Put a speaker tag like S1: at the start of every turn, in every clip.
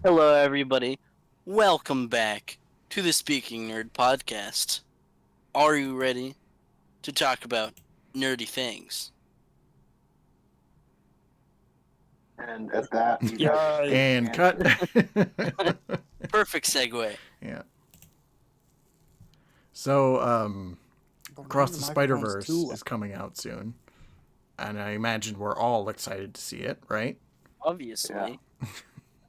S1: Hello, everybody. Welcome back to the Speaking Nerd podcast. Are you ready to talk about nerdy things?
S2: And at that, you guys
S3: Yeah.
S2: just
S3: And cut.
S1: Perfect segue.
S3: Yeah. So, Across the Spider-Verse is coming out soon. And I imagine we're all excited to see it, right?
S1: Obviously,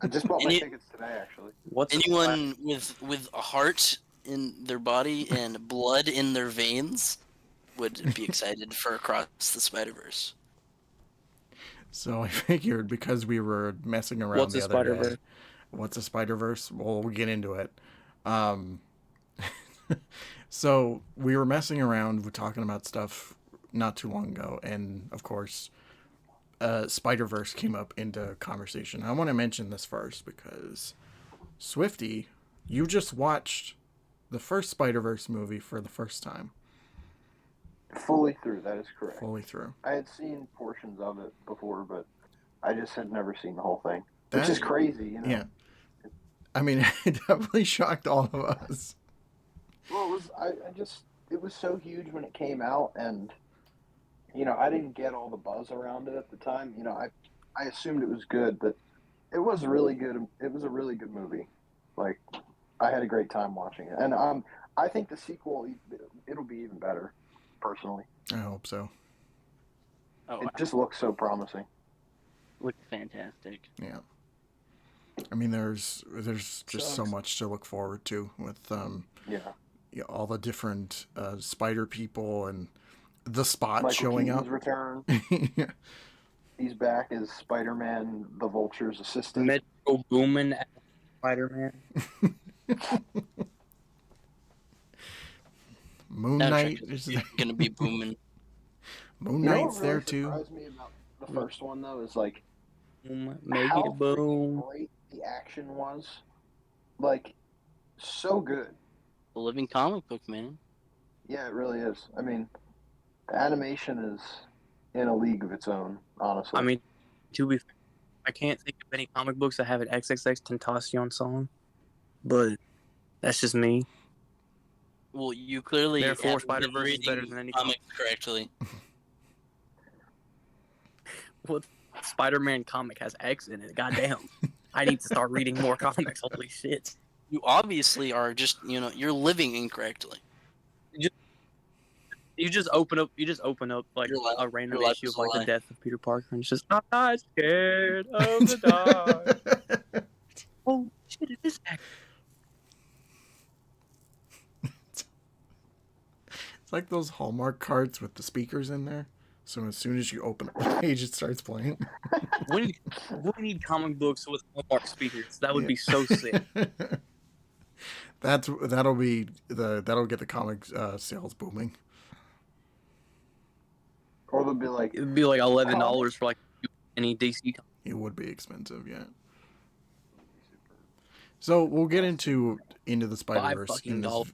S2: I just bought my
S1: Any-
S2: tickets today, actually.
S3: What's
S1: anyone with a heart in their body and blood in their veins would be excited for Across the Spider-Verse.
S3: So I figured because we were messing around
S4: What's
S3: the
S4: a
S3: other day.
S4: Spider-Verse?
S3: What's a Spider-Verse? Well, we'll get into it. Um, so we were messing around, we're talking about stuff not too long ago, and of course, Spider-Verse came up into conversation. I want to mention this first because Swifty, you just watched the first Spider-Verse movie for the first time.
S2: Fully through, that is correct.
S3: Fully through.
S2: I had seen portions of it before, but I just had never seen the whole thing.
S3: That-
S2: Which is crazy, you know?
S3: Yeah. I mean, it definitely shocked all of us.
S2: Well, it was so huge when it came out, and, I didn't get all the buzz around it at the time. I assumed it was good, but it was really good. It was a really good movie. Like, I had a great time watching it. And I think the sequel, it'll be even better, personally.
S3: I hope so.
S1: Oh,
S2: It just looks so promising.
S1: look fantastic.
S3: Yeah. I mean, there's just so much to look forward to with all the different spider people and the Spot
S2: Michael
S3: showing
S2: Keaton's
S3: up.
S2: return.
S3: Yeah.
S2: He's back as Spider-Man, the Vulture's assistant.
S4: Metro Boomin as Spider-Man.
S3: Moon
S1: That
S3: Knight
S1: is
S3: is
S1: gonna be booming.
S3: Moon
S2: You know
S3: Knight's
S2: what
S3: there
S2: really
S3: too.
S2: surprised me about the first one, though, is like
S4: Make
S2: how
S4: it boom.
S2: freaking great the action was. Like, so good.
S1: The living comic book, man.
S2: Yeah, it really is. I mean, the animation is in a league of its own, honestly.
S4: I mean, to be fair, I can't think of any comic books that have an XXX Tentacion song, but that's just me.
S1: Well, you clearly
S4: Therefore,
S1: haven't been
S4: Spider-Verse is better
S1: reading
S4: than any
S1: comics correctly.
S4: What Spider-Man comic has X in it? Goddamn. I need to start reading more comics. Holy shit.
S1: You obviously are just, you're living incorrectly.
S4: You just open up like
S1: Your life-
S4: a random
S1: your life
S4: issue
S1: is
S4: of
S1: a
S4: like the
S1: lie.
S4: death of Peter Parker, and it's just I'm not scared of the dark. Oh shit! It is X.
S3: It's like those Hallmark cards with the speakers in there. So as soon as you open up the page, it starts playing.
S4: We need comic books with Hallmark speakers. That would
S3: Yeah.
S4: be so sick.
S3: That'll get the comic sales booming.
S2: Or they'll be like,
S4: It'd be like $11 for like any DC comic.
S3: It would be expensive, yeah. So we'll get into the Spider-Verse.
S4: $5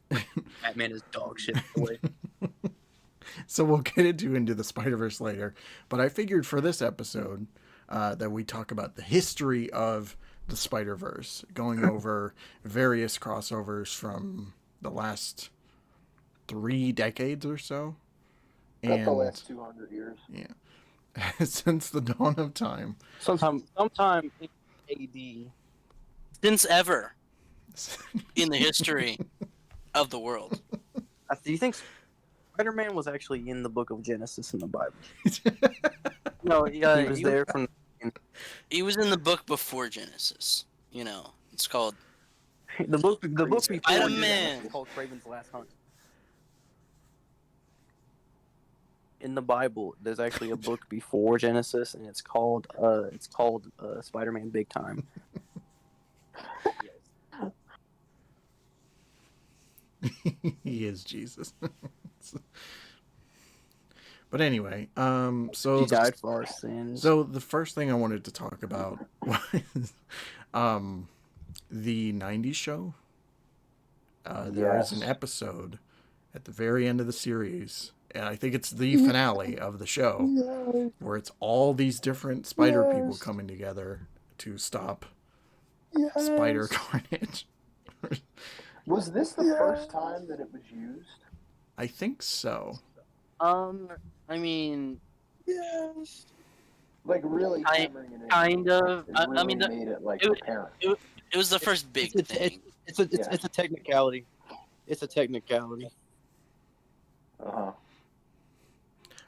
S4: Batman is dog shit. Away.
S3: So we'll get into the Spider-Verse later. But I figured for this episode that we talk about the history of the Spider-Verse, going over various crossovers from the last 3 decades or so.
S2: about the last 200 years.
S3: Yeah. Since the dawn of time.
S4: Sometime in AD.
S1: Since ever in the history of the world.
S4: Do you think Spider-Man was actually in the book of Genesis in the Bible?
S1: No,
S4: He was there from.
S1: He was in the book before Genesis. It's called
S4: The book before
S1: Spider-Man.
S4: Genesis is called Craven's Last Hunt. In the Bible, there's actually a book before Genesis, and it's called Spider-Man Big Time.
S3: He is Jesus. But anyway, so
S4: He died for our sins.
S3: So the first thing I wanted to talk about was the 90s show. There is an episode at the very end of the series, and I think it's the finale of the show, where it's all these different spider people coming together to stop Spider Carnage.
S2: Was this the first time that it was used?
S3: I think so.
S1: I mean,
S4: Yes.
S2: Like really
S1: I-
S2: hammering it in.
S1: kind of.
S2: It
S1: I
S2: really
S1: mean,
S2: made it like
S1: it-
S2: apparent.
S1: it was the first big thing.
S4: It's a technicality. It's a technicality.
S2: Uh-huh.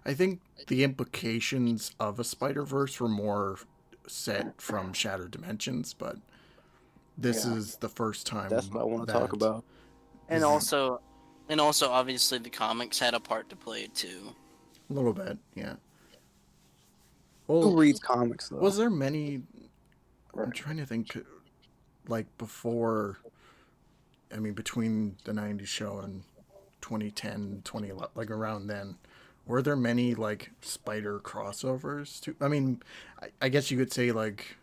S3: I think the implications of a Spider-Verse were more set from Shattered Dimensions, but this
S2: Yeah.
S3: is the first time
S4: That's what I want to talk
S3: that-
S4: about.
S1: And
S3: Is-
S1: also, obviously, the comics had a part to play too.
S3: A little bit, yeah.
S4: Who
S3: Well,
S4: reads comics though?
S3: was there many? I'm
S2: Right.
S3: trying to think, like before. I mean, between the '90s show and 2010, 2011, like around then, were there many like Spider crossovers? Too? I mean, I guess you could say like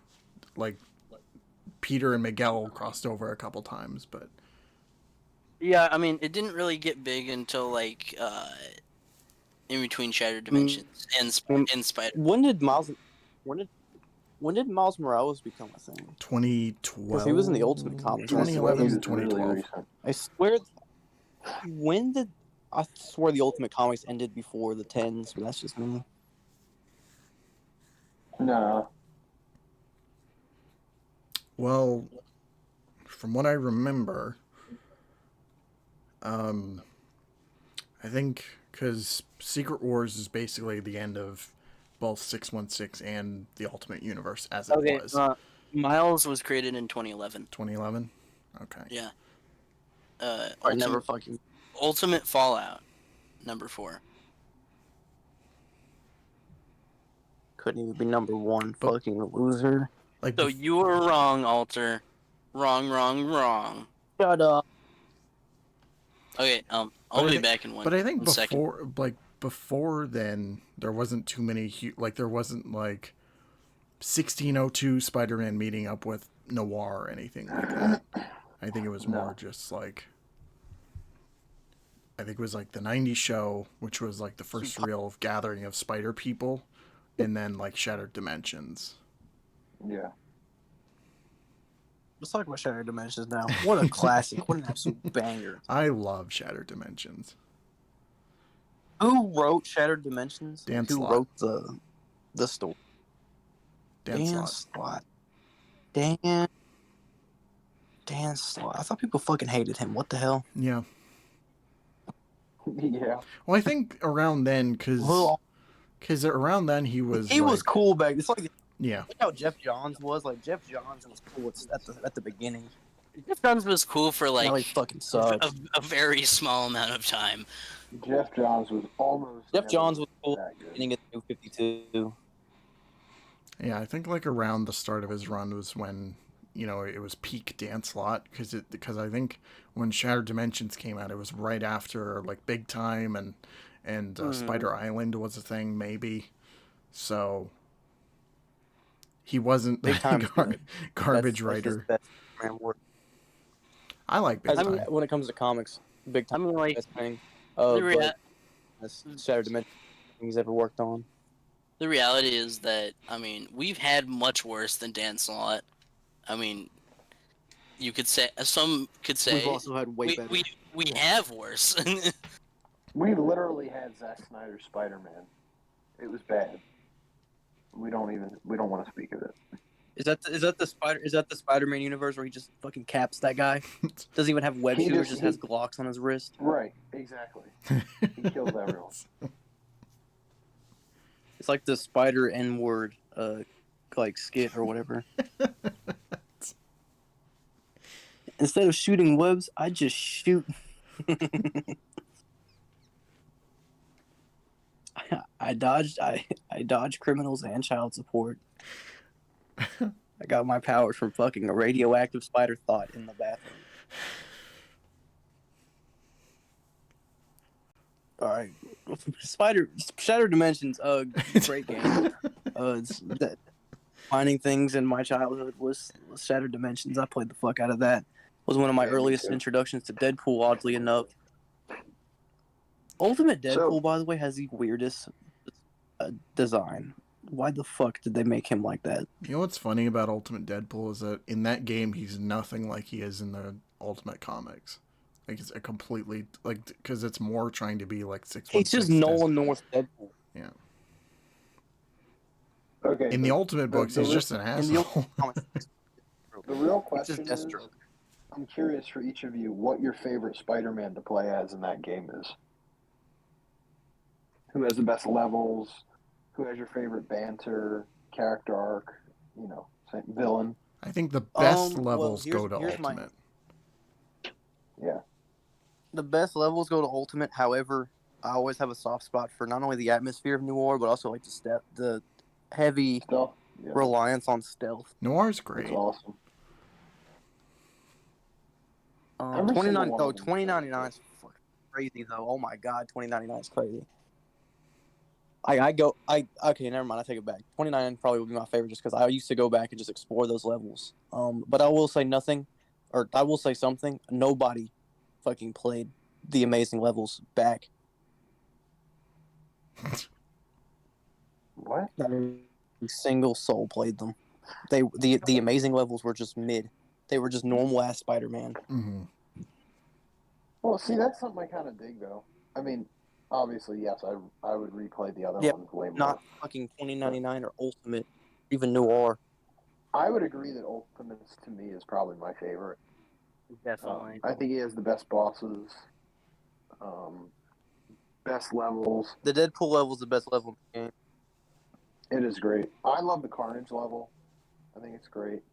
S3: Peter and Miguel crossed over a couple times, but
S1: Yeah, I mean, it didn't really get big until like in between Shattered Dimensions and Spider.
S4: When did Miles Morales become a thing?
S3: 2012.
S4: Because he was in the Ultimate Comics.
S3: 2011 to
S2: It was really
S3: 2012.
S2: recent.
S4: I swear. I swear the Ultimate Comics ended before the tens, but that's just me.
S2: No.
S3: Well, from what I remember, I think because Secret Wars is basically the end of both 616 and the Ultimate Universe as it
S1: Okay,
S3: was.
S1: Miles was created in 2011.
S3: 2011? Okay.
S1: Yeah.
S4: I never fucking.
S1: Ultimate Fallout, number 4.
S4: Couldn't even be number one.
S3: But-
S4: Fucking loser.
S3: Like,
S1: So you were wrong, Alter. Wrong.
S4: Shut up.
S1: Okay, I'll
S3: But I
S1: be
S3: think-
S1: back in one.
S3: but I think
S1: one second.
S3: before then, there wasn't too many, there wasn't like 1602 Spider-Man meeting up with Noir or anything like that. I think it was more just like, I think it was like the 90s show, which was like the first real gathering of spider people, and then like Shattered Dimensions.
S2: Yeah.
S4: Let's talk about Shattered Dimensions now. What a classic. What an absolute banger.
S3: I love Shattered Dimensions.
S4: Who wrote Shattered Dimensions?
S3: Dan
S4: Who
S3: Slott.
S4: wrote the story?
S3: Dan Slott.
S4: Slott. Dan Slott. I thought people fucking hated him. What the hell?
S3: Yeah.
S2: Yeah.
S3: Well, I think around then, because around then he was
S4: cool back. It's like
S3: yeah.
S4: how Jeff Johns was. Like Jeff Johns was cool at the beginning.
S1: Jeff Johns was cool for like
S4: Now he fucking sucks.
S1: a very small amount of time.
S2: Jeff Johns was almost.
S4: Jeff
S2: never
S4: Johns was cool
S2: that good.
S4: beginning of New 52.
S3: Yeah, I think like around the start of his run was when, it was peak Dan Slott, because I think when Shattered Dimensions came out, it was right after like Big Time and Spider Island was a thing maybe, so he wasn't
S4: Big Time's good.
S3: garbage
S4: That's
S3: writer.
S4: his best man work.
S3: I like Big
S4: I
S3: Time.
S4: mean, when it comes to comics, Big
S1: I
S4: Time
S1: mean, like
S4: best thing.
S1: the, rea-
S4: But that's Shattered Dimensions he's ever worked on.
S1: the reality is that we've had much worse than Dan Slott. You could say some could say
S4: We've also had way better.
S1: we have worse.
S2: We literally had Zack Snyder's Spider-Man. It was bad. We don't want to speak of it.
S4: Is that the Spider-Man universe where he just fucking caps that guy? Doesn't even have web
S2: He
S4: shooters,
S2: just-
S4: just has Glocks on his wrist.
S2: Right. Exactly. He kills everyone.
S4: It's like the Spider N-word, like skit or whatever. Instead of shooting webs, I just shoot. I dodged criminals and child support. I got my powers from fucking a radioactive spider thought in the bathroom. All right, Shattered Dimensions. Great game. Finding things in my childhood was Shattered Dimensions. I played the fuck out of that. Was one of my
S2: Yeah, me
S4: earliest
S2: too.
S4: introductions to Deadpool. Oddly enough, Ultimate Deadpool,
S2: So-
S4: by the way, has the weirdest design. Why the fuck did they make him like that?
S3: You know what's funny about Ultimate Deadpool is that in that game he's nothing like he is in the Ultimate comics. Like it's a completely like because it's more trying to be like
S4: He's just
S3: 616
S4: Nolan North Deadpool.
S3: Yeah.
S2: Okay,
S3: In the Ultimate books, he's just an
S4: In the
S3: asshole.
S4: comics,
S2: the real
S4: he's just
S2: question is,
S4: Deathstroke.
S2: I'm curious for each of you what your favorite Spider-Man to play as in that game is. Who has the best levels? Who has your favorite banter, character arc? You know, villain.
S3: I think the best
S4: Well,
S3: levels go to
S4: here's
S3: Ultimate.
S2: Yeah.
S4: The best levels go to Ultimate. However, I always have a soft spot for not only the atmosphere of Noir, but also like the heavy
S2: Stealth. Yeah.
S4: reliance on stealth.
S3: Noir's
S2: That's
S3: great.
S2: awesome. Every single
S4: 29
S2: one
S4: though
S2: of them.
S4: 2099 is fucking crazy though. Oh my god, 2099 is crazy. Okay, never mind. I take it back. 29 probably would be my favorite just because I used to go back and just explore those levels. But I will say nothing, or I will say something. Nobody fucking played the amazing levels back.
S2: What?
S4: Not a single soul played them. The amazing levels were just mid. They were just normal ass Spider-Man.
S3: Mm-hmm.
S2: Well, see, that's something I kind of dig, though. I mean, obviously, yes, I would replay the other
S4: Yeah,
S2: ones way more.
S4: not fucking 2099 or Ultimate, even Noir.
S2: I would agree that Ultimates to me is probably my favorite.
S1: Definitely.
S2: I think he has the best bosses, best levels.
S4: The Deadpool level is the best level in the game.
S2: It is great. I love the Carnage level. I think it's great.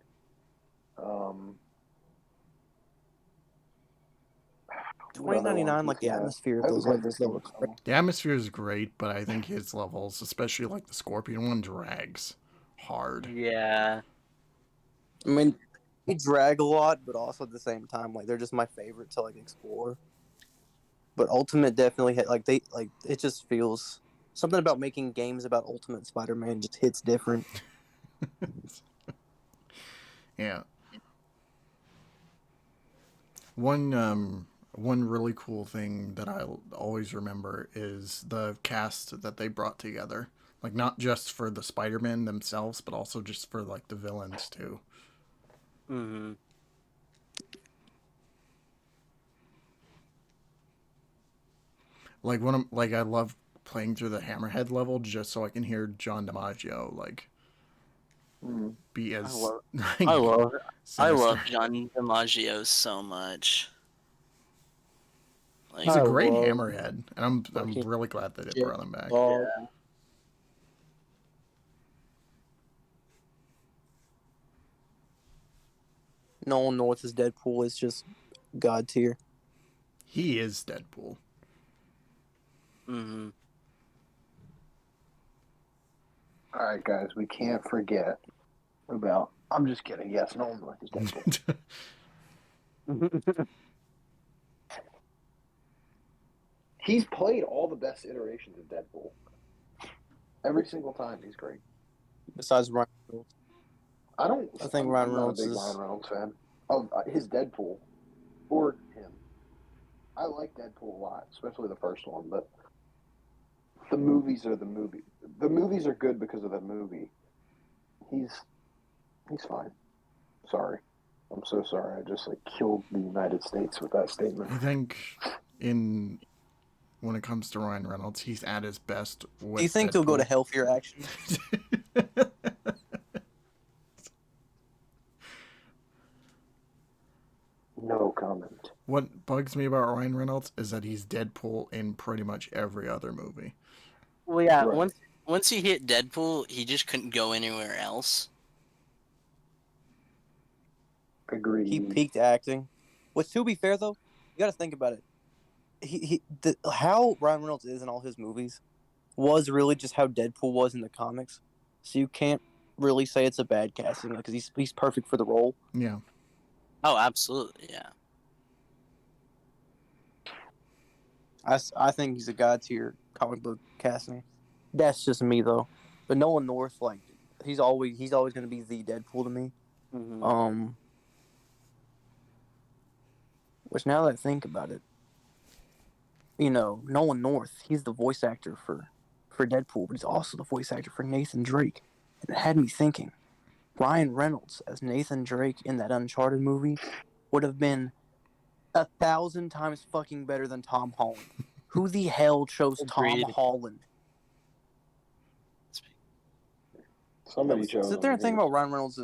S4: 2099, like the atmosphere of those levels, though, were crazy.
S3: The atmosphere is great, but I think his levels, especially like the Scorpion one, drags hard.
S1: Yeah.
S4: I mean, they drag a lot, but also at the same time, like they're just my favorite to like explore. But Ultimate definitely had it just feels something about making games about Ultimate Spider-Man just hits different.
S3: Yeah. One really cool thing that I always remember is the cast that they brought together. Like not just for the Spider-Man themselves, but also just for like the villains too.
S1: Mm-hmm.
S3: Like I love playing through the Hammerhead level just so I can hear John DiMaggio like be as
S1: I love
S3: sinister.
S1: John DiMaggio so much. Like,
S3: He's a great Hammerhead, and I'm really glad that it
S4: Yeah.
S3: brought him back.
S1: yeah.
S4: Nolan North's Deadpool is just god tier.
S3: He is Deadpool.
S1: Mm-hmm.
S2: All right, guys, we can't forget about. I'm just kidding. Yes, Nolan North is Deadpool. He's played all the best iterations of Deadpool. Every single time, he's great.
S4: Besides Ryan Reynolds. I think Ryan
S2: I'm not a
S4: Reynolds
S2: big
S4: is.
S2: Ryan Reynolds fan of his Deadpool or him. I like Deadpool a lot, especially the first one. But the movies are the movie. The movies are good because of the movie. He's fine. Sorry. I'm so sorry. I just killed the United States with that statement.
S3: I think when it comes to Ryan Reynolds, he's at his best with
S4: Do you think
S3: Deadpool.
S4: he'll go to healthier action?
S2: No comment.
S3: What bugs me about Ryan Reynolds is that he's Deadpool in pretty much every other movie.
S1: Well, yeah.
S2: Right.
S1: Once he hit Deadpool, he just couldn't go anywhere else.
S2: Agreed.
S4: He peaked acting. Which, to be fair though, you got to think about it. How Ryan Reynolds is in all his movies was really just how Deadpool was in the comics. So you can't really say it's a bad casting because he's perfect for the role.
S3: Yeah.
S1: Oh, absolutely, yeah.
S4: I think he's a god tier comic book casting. That's just me though. But Nolan North, like he's always going to be the Deadpool to me.
S1: Mm-hmm.
S4: Which now that I think about it, Nolan North, he's the voice actor for for Deadpool, but he's also the voice actor for Nathan Drake. And it had me thinking, Ryan Reynolds as Nathan Drake in that Uncharted movie would have been 1,000 times fucking better than Tom Holland. Who the hell chose Tom
S1: Agreed.
S4: Holland?
S2: Somebody chose
S4: Sit
S2: him.
S4: there and think about Ryan Reynolds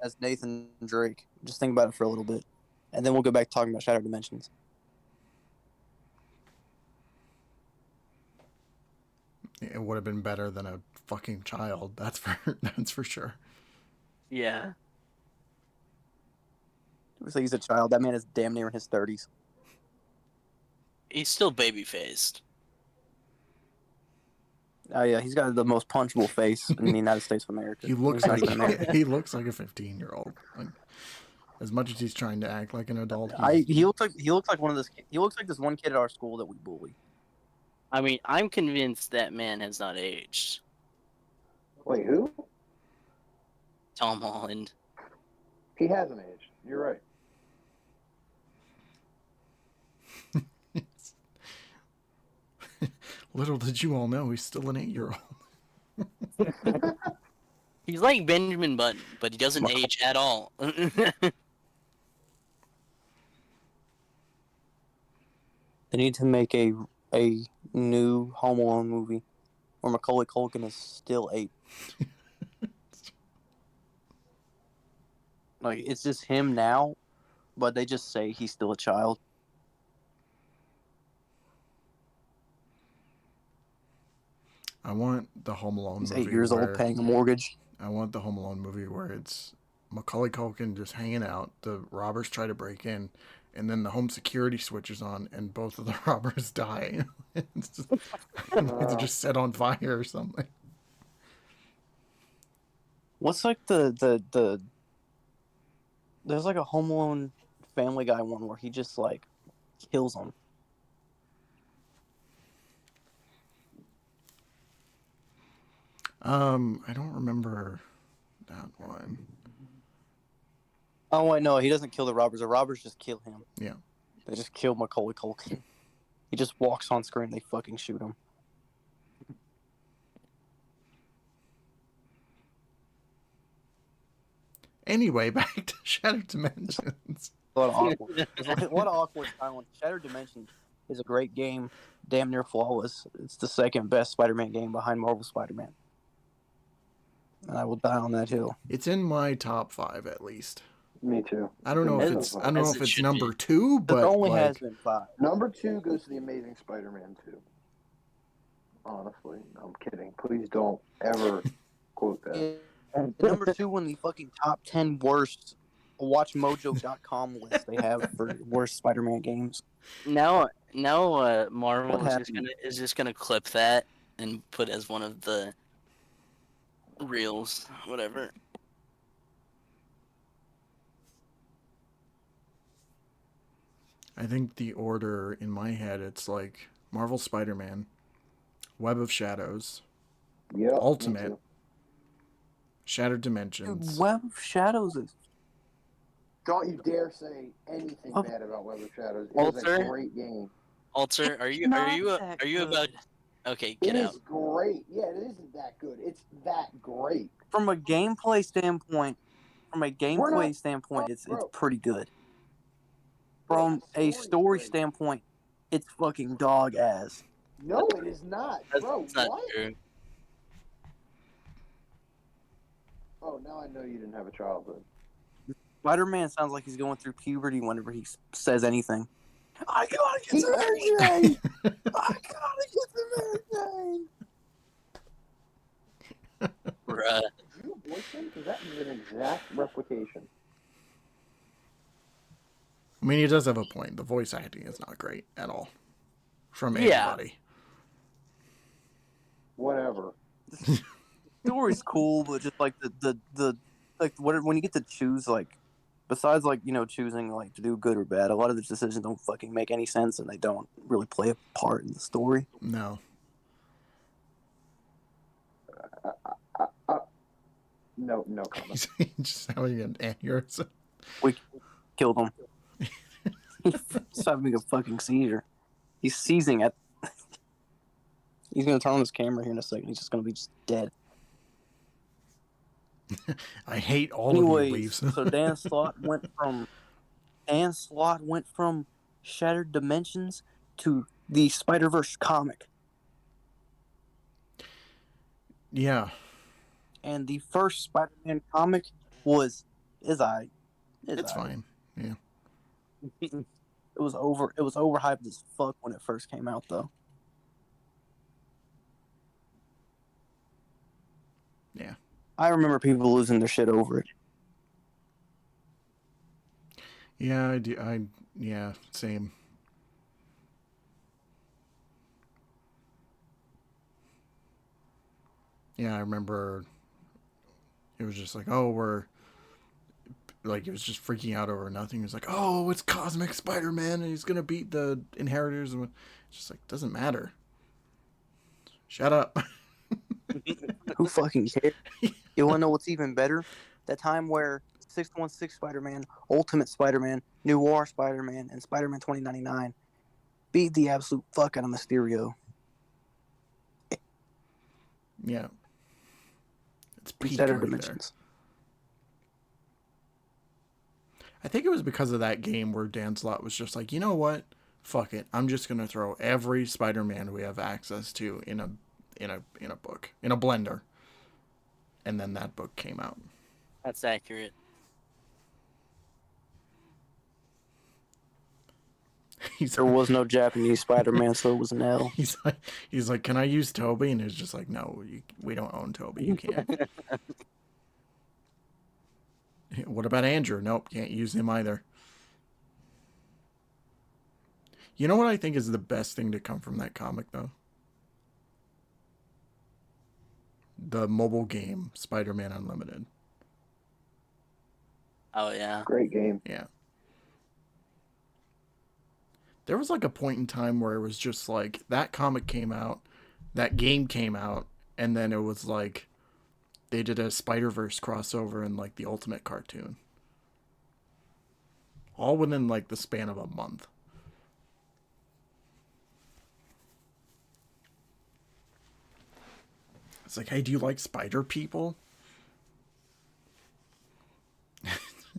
S4: as Nathan Drake. Just think about it for a little bit. And then we'll go back to talking about Shattered Dimensions.
S3: It would have been better than a fucking child. That's for sure.
S1: Yeah.
S4: So he's a child. That man is damn near in his 30s.
S1: He's still baby-faced.
S4: Oh yeah, he's got the most punchable face in the United States of America.
S3: He looks
S4: He's not
S3: like
S4: even American.
S3: he looks like a 15-year-old. Like, as much as he's trying to act like an adult,
S4: He looks like one of this. He looks like this one kid at our school that we bully.
S1: I mean, I'm convinced that man has not aged.
S2: Wait, who?
S1: Tom Holland.
S2: He hasn't aged. You're right.
S3: little did you all know he's still an 8-year-old.
S1: He's like Benjamin Button, but he doesn't age at all.
S4: They need to make a new Home Alone movie where Macaulay Culkin is still 8. Like, it's just him now, but they just say he's still a child.
S3: I want the Home Alone
S4: He's
S3: movie
S4: 8 years
S3: where,
S4: old paying a mortgage.
S3: I want the Home Alone movie where it's Macaulay Culkin just hanging out, the robbers try to break in, and then the home security switches on, and both of the robbers die. It's just, they're just set on fire or something.
S4: What's like the there's like a Home Alone Family Guy one where he just like kills them.
S3: I don't remember that one.
S4: Oh wait, no, he doesn't kill the robbers. The robbers just kill him.
S3: Yeah.
S4: They just kill Macaulay Culkin. He just walks on screen. They fucking shoot him.
S3: Anyway, back to Shattered Dimensions.
S4: A lot of awkward. There's a lot of awkward silence. Shattered Dimensions is a great game, damn near flawless. It's the second best Spider-Man game behind Marvel Spider-Man. And I will die on that hill.
S3: It's in my top 5 at least.
S2: Me too.
S3: I don't know if
S1: As-
S3: it's
S1: should
S3: number
S1: be.
S3: 2,
S4: But
S3: but
S4: it only
S3: like,
S4: has been 5.
S2: Number 2 goes to the Amazing Spider-Man 2. Honestly, I'm kidding. Please don't ever quote that.
S4: The number 2 on the fucking top 10 worst WatchMojo.com list they have for worst Spider-Man games.
S1: Now, Marvel
S4: What
S1: is just gonna clip that and put as one of the reels, whatever.
S3: I think the order in my head, it's like Marvel Spider-Man, Web of Shadows,
S2: Yep.
S3: Ultimate,
S2: me too.
S3: Shattered Dimensions.
S4: Dude, Web of Shadows is...
S2: Don't you dare say anything
S4: Oh.
S2: bad about Web of Shadows. It is
S1: Walter?
S2: a great game.
S1: Alter, are you about? Okay, get
S2: It
S1: out.
S2: is great. Yeah, it isn't that good. It's that great.
S4: From a gameplay standpoint, it's
S2: bro.
S4: pretty good.
S2: Bro,
S4: From
S2: the
S4: a
S2: story's
S4: story
S2: great.
S4: standpoint, it's fucking dog ass.
S2: No, it is not. Bro,
S1: That's not
S2: what?
S1: true.
S2: Oh, now I know you didn't have a childhood.
S4: Spider-Man sounds like he's going through puberty whenever he says anything. I gotta get
S2: He-
S4: the Mary Jane! I gotta get the Mary Jane!
S1: Bruh.
S2: Did you voice him? Because that is an exact replication.
S3: I mean, he does have a point. The voice acting is not great at all from
S1: Yeah.
S3: anybody.
S2: Whatever.
S4: Story's cool, but just like the like when you get to choose, like, besides like, you know, choosing like to do good or bad, a lot of the decisions don't fucking make any sense and they don't really play a part in the story.
S3: No.
S2: No comment.
S3: He's just having an aneurysm.
S4: Killed him. He's having a fucking seizure. He's seizing at. He's gonna turn on his camera here in a second. He's just gonna be just dead.
S3: I hate all of
S4: Anyways,
S3: you, Leaves.
S4: so Dan Slott went from Shattered Dimensions to the Spider-Verse comic.
S3: Yeah.
S4: And the first Spider-Man comic is I.
S3: It's fine. Yeah.
S4: It was overhyped as fuck when it first came out, though.
S3: Yeah.
S4: I remember people losing their shit over it.
S3: Yeah, I do. Yeah, same. Yeah, I remember it was just like, oh, it was just freaking out over nothing. It was like, oh, it's Cosmic Spider-Man and he's going to beat the Inheritors. And it's just like, doesn't matter. Shut up.
S4: Who fucking cares? You want to know what's even better? That time where 616 Spider-Man, Ultimate Spider-Man, Noir Spider-Man, and Spider-Man 2099 beat the absolute fuck out of Mysterio.
S3: Yeah. It's peak
S4: Shattered
S3: right
S4: Dimensions.
S3: there. I think it was because of that game where Dan Slott was just like, you know what? Fuck it. I'm just gonna throw every Spider-Man we have access to in a book, in a blender. And then that book came out.
S1: That's accurate.
S4: There was no Japanese Spider-Man, so it was an L.
S3: He's like, can I use Toby? And it's just like, no, we don't own Toby. You can't. What about Andrew? Nope, can't use him either. You know what I think is the best thing to come from that comic, though? The mobile game, Spider-Man Unlimited.
S1: Oh, yeah.
S2: Great game.
S3: Yeah. There was like a point in time where it was just like, that comic came out, that game came out, and then it was like, they did a Spider-Verse crossover in like the Ultimate cartoon. All within like the span of a month. It's like, hey, do you like spider people?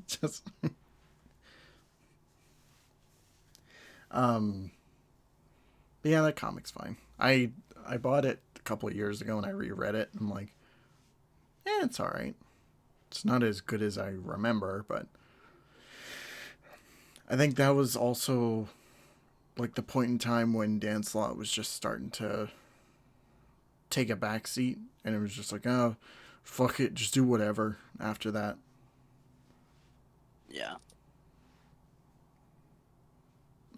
S3: Just yeah, that comic's fine. I bought it a couple of years ago and I reread it. I'm like, yeah, it's all right. It's not as good as I remember, but I think that was also like the point in time when Dan Slott was just starting to take a back seat, and it was just like, oh, fuck it, just do whatever after that.
S1: Yeah.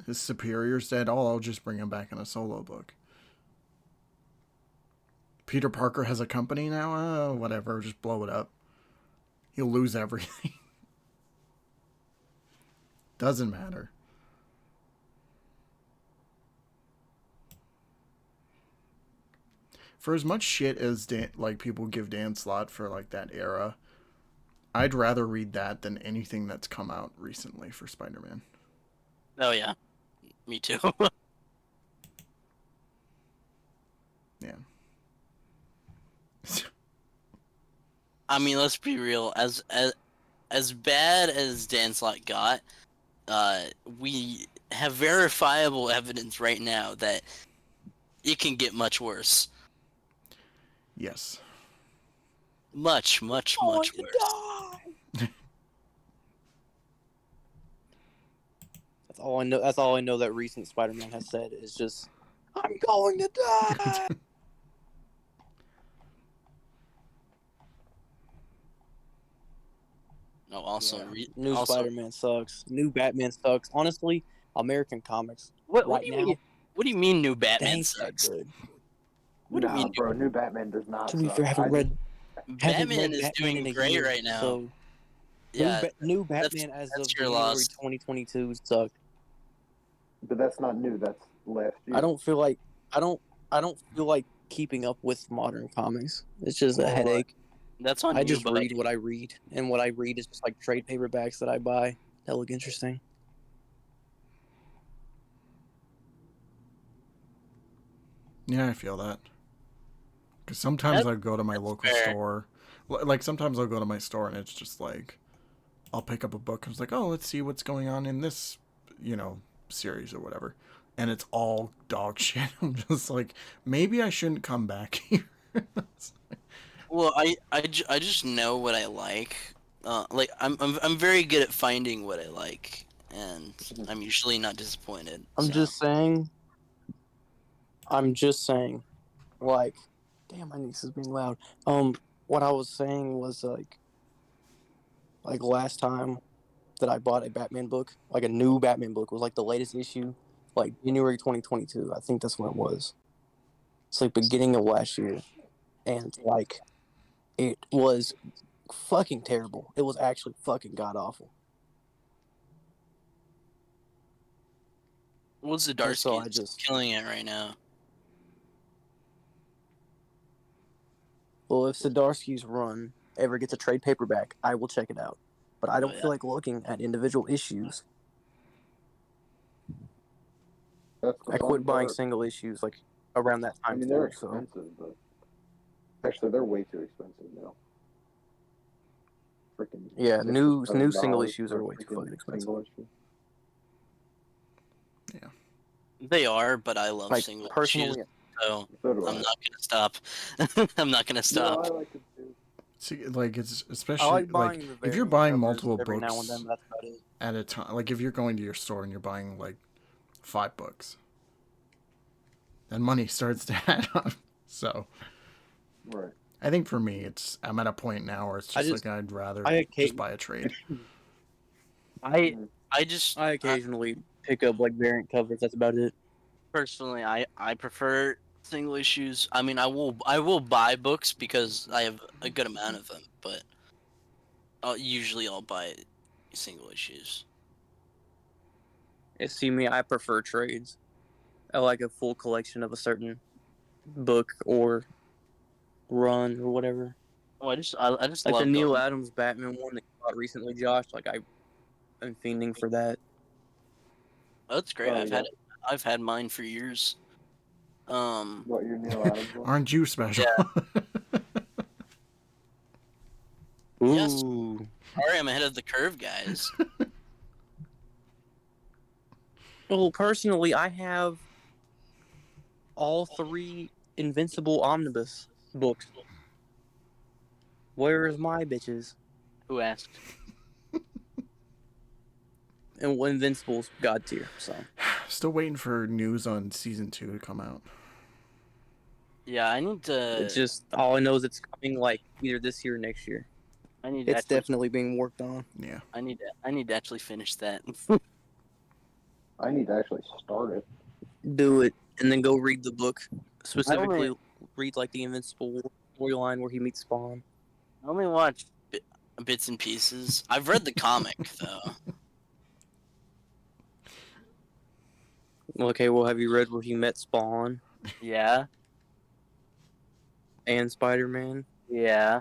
S3: His superior said, oh, I'll just bring him back in a solo book. Peter Parker has a company now? Oh, whatever, just blow it up. He'll lose everything. Doesn't matter. For as much shit as people give Dan Slott for like that era, I'd rather read that than anything that's come out recently for Spider-Man.
S1: Oh, yeah. Me too.
S3: Yeah.
S1: I mean, let's be real. As bad as Dan Slott got, we have verifiable evidence right now that it can get much worse.
S3: Yes.
S1: Much, much, much worse.
S4: That's all I know. That's all I know that recent Spider-Man has said is just, "I'm going to die."
S1: No, also,
S4: New Spider-Man sucks. New Batman sucks. Honestly, American comics
S1: what
S4: right
S1: do you
S4: now,
S1: mean? What do you mean, new
S4: they
S1: Batman
S4: ain't that
S1: sucks?
S4: good.
S1: What do you mean,
S2: bro, New Batman does not
S4: To be
S2: suck.
S4: fair, haven't read
S1: Batman is
S4: Batman
S1: doing
S4: in a
S1: great
S4: year,
S1: right now.
S4: So
S1: Yeah,
S4: new Batman as
S1: that's
S4: of
S1: your
S4: January
S1: loss.
S4: 2022 sucked.
S2: But that's not new. That's last year.
S4: I don't feel like keeping up with modern comics. It's just a
S1: Well,
S4: headache.
S1: That's on
S4: I
S1: you,
S4: just
S1: buddy.
S4: read what I read, and what I read is just like trade paperbacks that I buy that look interesting.
S3: Yeah, I feel that. Because sometimes I go to my local
S1: fair.
S3: store. Like, sometimes I'll go to my store and it's just like, I'll pick up a book and it's like, oh, let's see what's going on in this, series or whatever. And it's all dog shit. I'm just like, maybe I shouldn't come back here.
S1: Well, I just know what I like. Like I'm very good at finding what I like, and I'm usually not disappointed.
S4: I'm
S1: So.
S4: just saying. I'm just saying. Like, damn, my niece is being loud. What I was saying was like last time that I bought a Batman book, like a new Batman book, was like the latest issue, like January 2022. I think that's when it was. It's like beginning of last year, and like it was fucking terrible. It was actually fucking god awful.
S1: Well,
S4: And so
S1: Zdarsky
S4: I
S1: is
S4: just,
S1: killing it right now.
S4: well, if Zdarsky's run ever gets a trade paperback, I will check it out. But I
S1: Oh
S4: don't
S1: yeah.
S4: feel like looking at individual issues.
S2: That's the
S4: I
S2: fun
S4: quit buying
S2: part.
S4: single issues like around that
S2: I
S4: time
S2: mean, they're
S4: too. So
S2: expensive, but actually, they're way too expensive now. Freaking
S4: yeah,
S2: six or
S4: new
S2: seven
S4: single
S2: dollars
S4: issues
S2: for
S4: are
S2: a
S4: way too
S2: freaking
S4: fucking expensive.
S2: single issue.
S3: Yeah.
S1: They are, but I love
S4: Like
S1: single issues,
S4: personally,
S1: so
S2: So do
S1: I'm
S2: I.
S1: not gonna stop. I'm not gonna
S2: No,
S1: stop.
S2: I like it too.
S3: See, like, it's
S4: I
S3: especially,
S4: like
S3: like,
S4: buying the
S3: if you're
S4: variant
S3: buying
S4: covers
S3: multiple
S4: every now and then.
S3: books
S4: But that's about it.
S3: at a time, like, if you're going to your store and you're buying, like, 5 books, then money starts to add up. So,
S2: Right.
S3: I think for me, I'm at a point now where it's just like, I'd rather
S4: I
S3: just buy a trade.
S1: I
S2: Mhm.
S1: I just
S4: I occasionally pick up like variant covers. That's about it.
S1: personally I prefer single issues. I mean, I will buy books because I have a good amount of them, but I'll buy single issues.
S4: See me, I prefer trades. I like a full collection of a certain book or run or whatever.
S1: Oh, I just
S4: Like the
S1: love
S4: Neil
S1: going.
S4: Adams Batman one that you got recently, Josh. Like I'm fiending for that.
S1: Oh, that's great.
S2: Oh yeah.
S1: I've had mine for years. Um,
S2: What your Neil Adams one?
S3: Aren't you special?
S1: yeah. Yes.
S4: Ooh.
S1: Sorry, I'm ahead of the curve, guys.
S4: Well, personally, I have all 3 Invincible Omnibus books. Where's my bitches?
S1: Who asked?
S4: And Invincible's god tier. So
S3: Still waiting for news on season 2 to come out.
S1: Yeah, I need
S4: it's
S1: to.
S4: just all I know is it's coming like either this year or next year.
S1: I need to
S4: It's
S1: actually.
S4: definitely being worked on.
S3: Yeah.
S1: I need to actually finish that.
S2: I need to actually start it.
S4: Do it and then go read the book.
S1: I
S4: Specifically, read like the Invincible storyline where he meets Spawn.
S1: only watch bits and pieces. I've read the comic though.
S4: Okay, well, have you read where he met Spawn
S1: Yeah,
S4: and Spider-Man?
S1: yeah.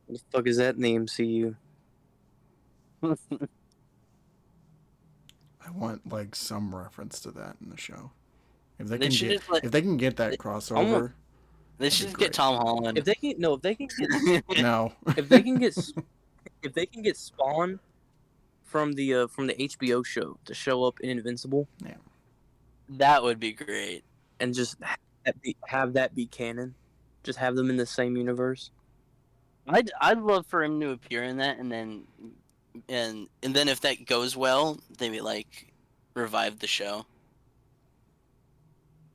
S4: What the fuck is that in the MCU?
S3: I want, like, some reference to that in the show. If they
S1: They
S3: can
S1: should
S3: get
S1: just like
S3: if they can get that
S1: they-
S3: crossover,
S1: they
S3: that'd
S1: should
S3: be
S1: just
S3: great.
S1: get Tom Holland.
S4: If they can, no, if they can get,
S3: No.
S4: if they can get, if they can get Spawn from the HBO show to show up in Invincible
S1: That would be great.
S4: and just have that be canon, just have them in the same universe.
S1: I'd love for him to appear in that, and then if that goes well, they like revive the show.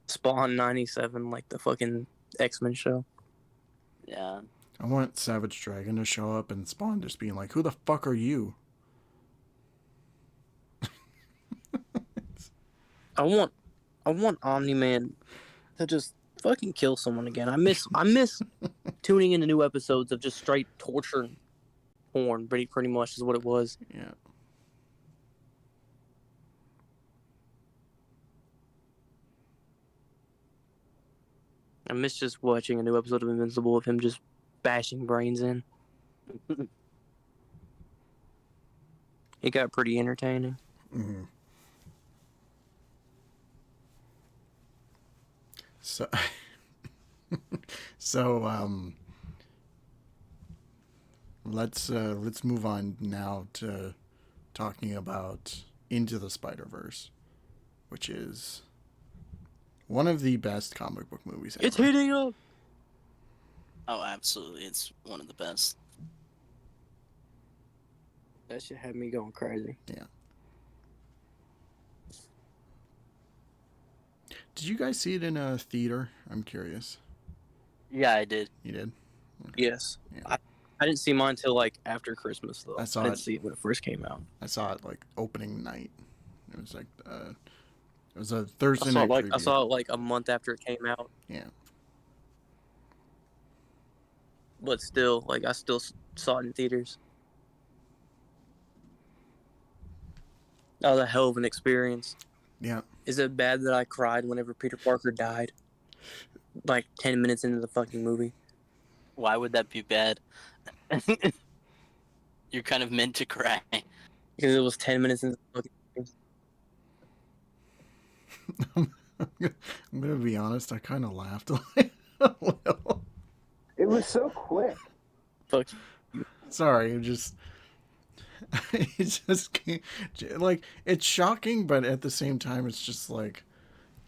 S4: Spawn 97, like the fucking X-Men show.
S1: Yeah.
S3: I want Savage Dragon to show up and Spawn just being like, "Who the fuck are you?"
S4: I want Omni-Man to just fucking kill someone again. I miss tuning into new episodes of just straight torture and porn. Pretty much is what it was.
S3: Yeah.
S4: I miss just watching a new episode of Invincible of him just bashing brains in. It got pretty entertaining.
S3: Mm-hmm. So, so let's move on now to talking about Into the Spider-Verse, which is one of the best comic book movies ever.
S4: It's heating up.
S1: Oh, absolutely. It's one of the best.
S4: That shit had me going crazy.
S3: Yeah. Did you guys see it in a theater? I'm curious.
S1: Yeah, I did.
S3: You did?
S4: Yes.
S3: Yeah.
S4: I didn't see mine until like after Christmas though.
S3: I saw
S4: didn't
S3: it.
S4: see it when it first came out.
S3: I saw it like opening night. It was like it was a Thursday night preview.
S4: I saw it like a month after it came out.
S3: Yeah.
S4: But still, like I still saw it in theaters. That was a hell of an experience.
S3: Yeah.
S4: Is it bad that I cried whenever Peter Parker died? Like 10 minutes into the fucking movie.
S1: Why would that be bad? You're kind of meant to cry.
S4: Because it was 10 minutes into the fucking movie.
S3: I'm gonna be honest. I kind of laughed a little.
S2: It was so quick.
S4: Fuck.
S3: Sorry, it just can't, like it's shocking, but at the same time, it's just like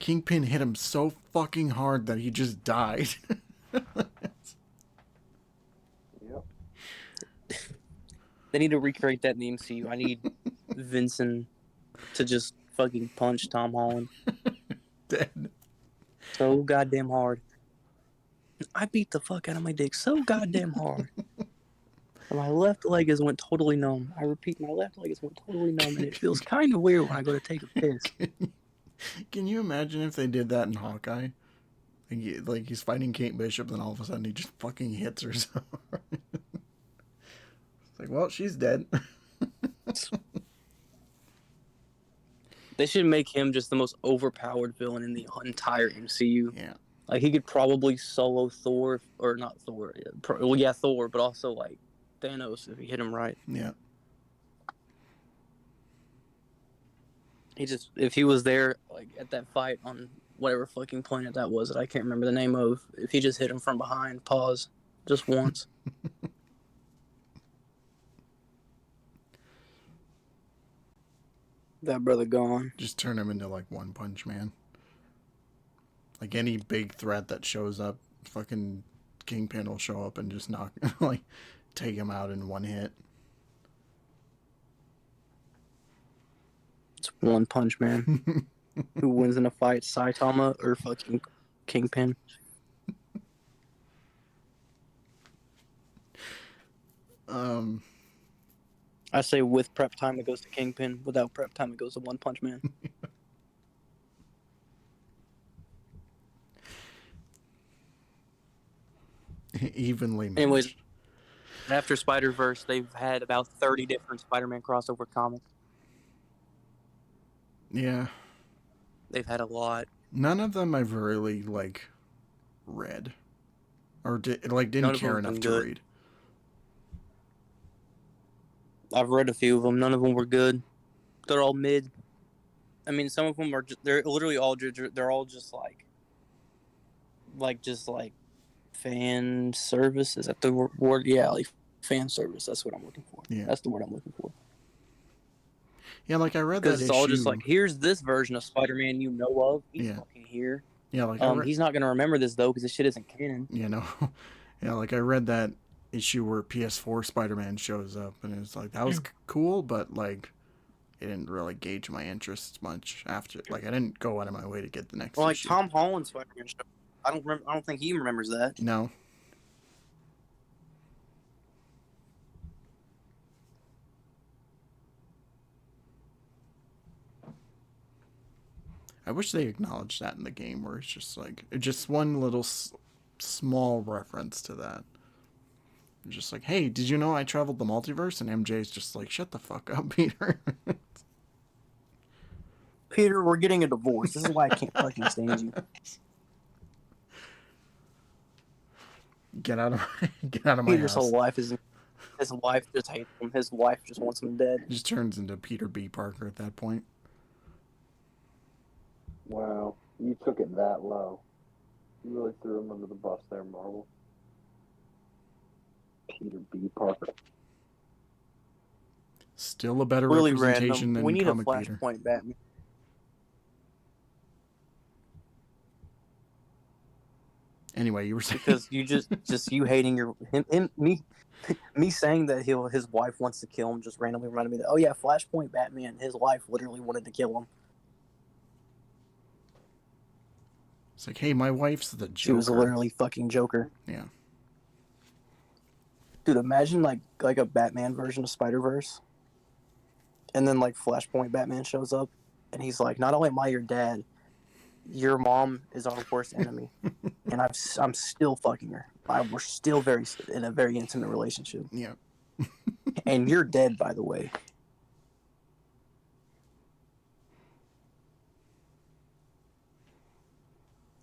S3: Kingpin hit him so fucking hard that he just died.
S2: Yep.
S4: They need to recreate that in the MCU. I need Vincent to just fucking punch Tom Holland
S3: Dead.
S4: so goddamn hard. I beat the fuck out of my dick so goddamn hard. My left leg has went totally numb. I repeat, my left leg has went totally numb, and it feels kind of weird when I go to take a piss.
S3: Can you imagine if they did that in Hawkeye? Like he's fighting Kate Bishop, then all of a sudden he just fucking hits her so hard. It's like, well, she's dead.
S4: They should make him just the most overpowered villain in the entire MCU.
S3: Yeah.
S4: Like, he could probably solo Thor, or not Thor. Yeah, Thor, but also, like, Thanos if he hit him right.
S3: Yeah.
S4: If he was there, like, at that fight on whatever fucking planet that was that I can't remember the name of, if he just hit him from behind, pause, just once. That brother gone.
S3: Just turn him into like One Punch Man. Like any big threat that shows up, fucking Kingpin will show up and just knock, like, take him out in one hit.
S4: It's One Punch Man. Who wins in a fight, Saitama or fucking Kingpin? I say with prep time it goes to Kingpin. Without prep time it goes to One Punch Man.
S3: Evenly matched.
S4: Anyways, after Spider-Verse, they've had about 30 different Spider-Man crossover comics.
S3: Yeah.
S4: They've had a lot.
S3: None of them I've really, like, read. Or didn't
S4: None of
S3: care
S4: them
S3: enough
S4: been
S3: to
S4: good.
S3: read.
S4: I've read a few of them. None of them were good. They're all mid. I mean, some of them are. They're literally all. They're all just like fan service. Is that the word? Yeah, like fan service. That's what I'm looking for.
S3: Yeah.
S4: That's the word I'm looking for.
S3: Yeah, like I read that
S4: Because it's
S3: issue.
S4: all just like, here's this version of Spider-Man you know of. He's
S3: Yeah.
S4: fucking here.
S3: Yeah, like
S4: He's not gonna remember this though because this shit isn't canon.
S3: You know, yeah, like I read that issue where PS4 Spider-Man shows up, and it's like that was cool, but like it didn't really gauge my interest much after. Like I didn't go out of my way to get the next
S4: Well, like
S3: issue.
S4: Tom Holland's Spider-Man show. I don't remember. I don't think he remembers that.
S3: No. I wish they acknowledged that in the game, where it's just like just one little small reference to that. Just like, hey, did you know I traveled the multiverse? And MJ's just like, shut the fuck up, Peter.
S4: Peter, we're getting a divorce. This is why I can't fucking stand you.
S3: Get out of my
S4: Peter's
S3: house.
S4: whole life is his wife just hates him. His wife just wants him dead.
S3: Just turns into Peter B. Parker at that point.
S2: Wow, you took it that low. You really threw him under the bus there, Marvel. Peter B. Parker.
S3: Still a better
S4: Really
S3: representation
S4: random. We
S3: than
S4: need a
S3: Comic Peter.
S4: Flashpoint Batman.
S3: Anyway, you were saying
S4: Because you just you hating me saying that his wife wants to kill him just randomly reminded me that, oh yeah, Flashpoint Batman, his wife literally wanted to kill him.
S3: it's like, hey, my wife's the Joker.
S4: She was literally fucking Joker.
S3: Yeah.
S4: Dude, imagine like a Batman version of Spider-Verse, and then like Flashpoint Batman shows up, and he's like, not only am I your dad, your mom is our worst enemy, and I'm still fucking her. We're still in a very intimate relationship,
S3: Yeah.
S4: and you're dead, by the way.